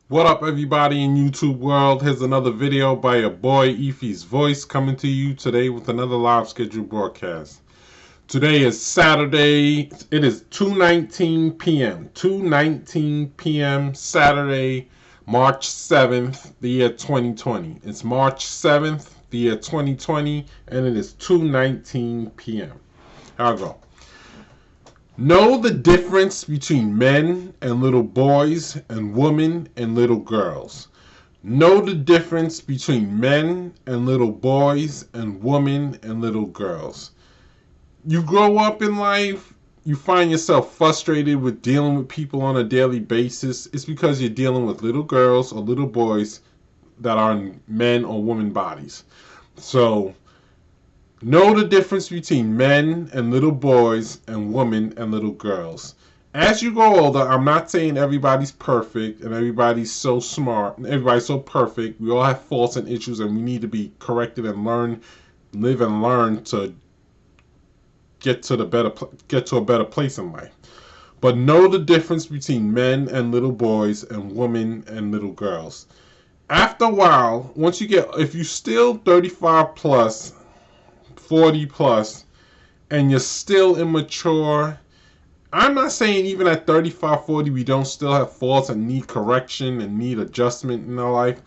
What up, everybody in YouTube world? Here's another video by your boy Efi's Voice coming to you today with another live scheduled broadcast. Today is Saturday. It is 2:19 p.m. 2:19 p.m. Saturday, March 7th, the year 2020. It's March 7th, the year 2020, and it is 2:19 p.m. I'll go. Know the difference between men and little boys and women and little girls. Know the difference between men and little boys and women and little girls. You grow up in life, you find yourself frustrated with dealing with people on a daily basis. It's because you're dealing with little girls or little boys that are in men or women bodies. So, know the difference between men and little boys and women and little girls. As you grow older, I'm not saying everybody's perfect and everybody's so smart and everybody's so perfect. We all have faults and issues and we need to be corrected and live and learn to get to a better place in life. But know the difference between men and little boys and women and little girls. After a while, if you're still 35 plus, 40 plus, and you're still immature, I'm not saying even at 35, 40 we don't still have faults and need correction and need adjustment in our life.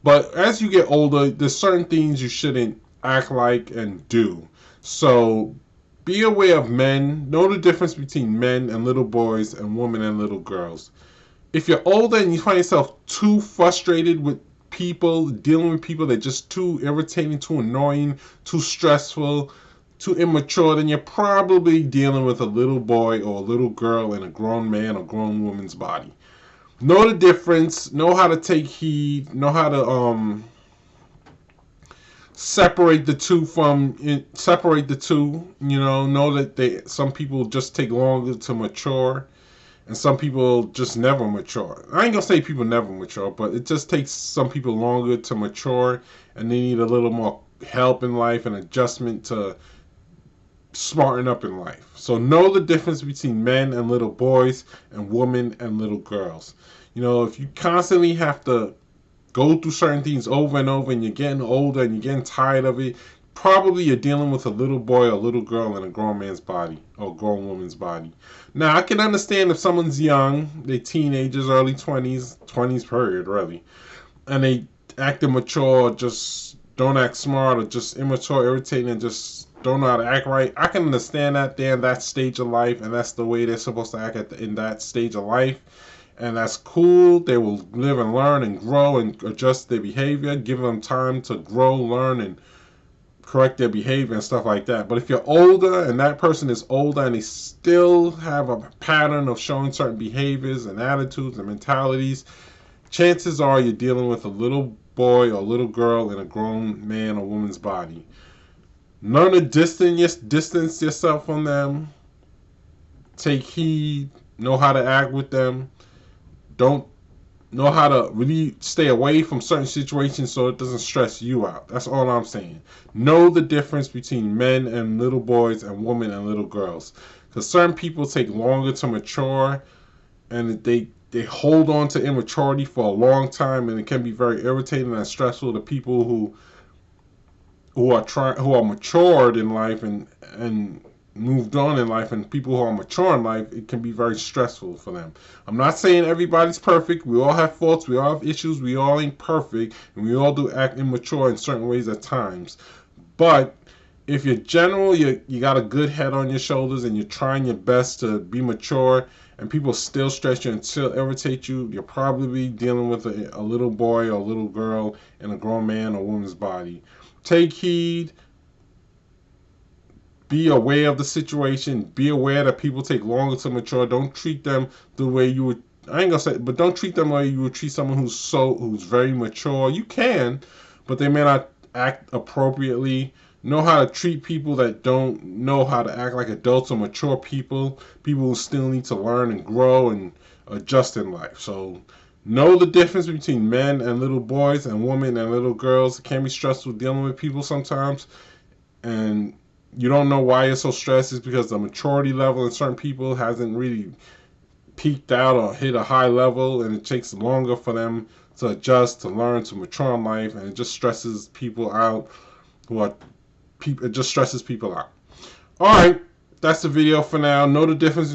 But as you get older, there's certain things you shouldn't act like and do. So be aware of men. Know the difference between men and little boys and women and little girls. If you're older and you find yourself too frustrated with people, dealing with people that are just too irritating, too annoying, too stressful, too immature, then you're probably dealing with a little boy or a little girl in a grown man or grown woman's body. Know the difference, know how to take heed, know how to separate the two. Know that some people just take longer to mature and some people just never mature. I ain't gonna say people never mature, but it just takes some people longer to mature and they need a little more help in life and adjustment to smarten up in life. So know the difference between men and little boys and women and little girls. If you constantly have to go through certain things over and over and you're getting older and you're getting tired of it, probably you're dealing with a little boy or a little girl in a grown man's body or a grown woman's body. Now, I can understand if someone's young, they teenagers, early 20s period, really, and they act immature, just don't act smart, or just immature, irritating, and just don't know how to act right. I can understand that they're in that stage of life, and that's the way they're supposed to act in that stage of life. And that's cool. They will live and learn and grow and adjust their behavior. Give them time to grow, learn, and correct their behavior and stuff like that. But if you're older and that person is older and they still have a pattern of showing certain behaviors and attitudes and mentalities, chances are you're dealing with a little boy or little girl in a grown man or woman's body. Learn to distance yourself from them. Take heed. Know how to act with them. Don't know how to really stay away from certain situations so it doesn't stress you out. That's all I'm saying. Know the difference between men and little boys and women and little girls. Because certain people take longer to mature and they hold on to immaturity for a long time, and it can be very irritating and stressful to people who are matured in life and moved on in life, and people who are mature in life, it can be very stressful for them. I'm not saying everybody's perfect. We all have faults. We all have issues. We all ain't perfect, and we all do act immature in certain ways at times. But if you're general, you got a good head on your shoulders, and you're trying your best to be mature, and people still stress you and still irritate you, you're probably dealing with a little boy or a little girl in a grown man or woman's body. Take heed. Be aware of the situation. Be aware that people take longer to mature. Don't treat them the way you would. I ain't gonna say, but don't treat them the way you would treat someone who's very mature. You can, but they may not act appropriately. Know how to treat people that don't know how to act like adults or mature people. People who still need to learn and grow and adjust in life. So know the difference between men and little boys and women and little girls. It can be stressful dealing with people sometimes, and you don't know why you're so stressed. Is because the maturity level in certain people hasn't really peaked out or hit a high level, and it takes longer for them to adjust, to learn, to mature in life, and it just stresses people out. It just stresses people out. All right, that's the video for now. Know the difference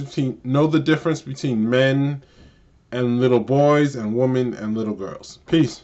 between men and little boys and women and little girls. Peace.